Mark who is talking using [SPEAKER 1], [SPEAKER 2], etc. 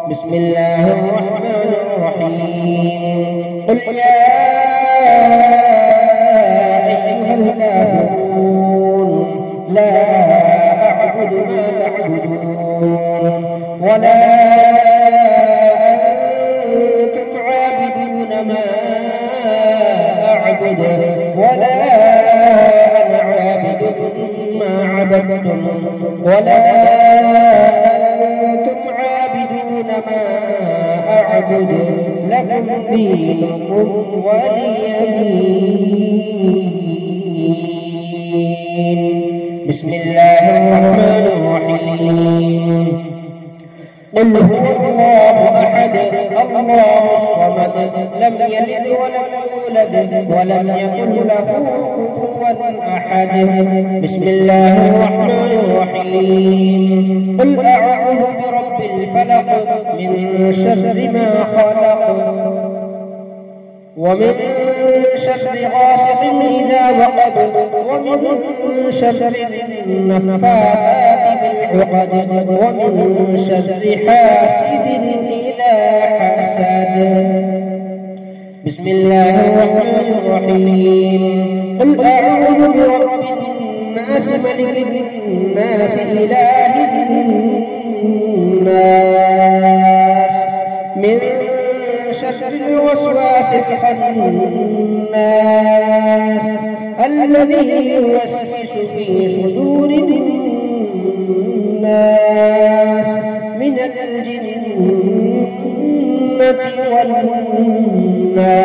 [SPEAKER 1] بسم الله الرحمن الرحيم قل يا أيها الكافرون لا أعبد ما تعبدون ولا أنتم عابدون ما أعبد ولا أنا عابد ما عبدتم ولا أنتم عابدون ما أعبد لكم دينكم ولي دين. بسم الله الرحمن الرحيم قل هو الله أحد الله الصمد لم يلد ولم يولد ولم يكن له كفوا أحد. بسم الله الرحمن الرحيم قل أعوذ برب الفلق من شر ما خلق ومن شر غاسق إذا وقب ومن شر النفاثات في العقد ومن شر حاسد إذا حسد. بسم الله الرحمن الرحيم قل أعوذ برب الناس ملك الناس إله الناس من شر الوسواس الخناس الذي يوسوس في صدور الناس من الجنة والناس.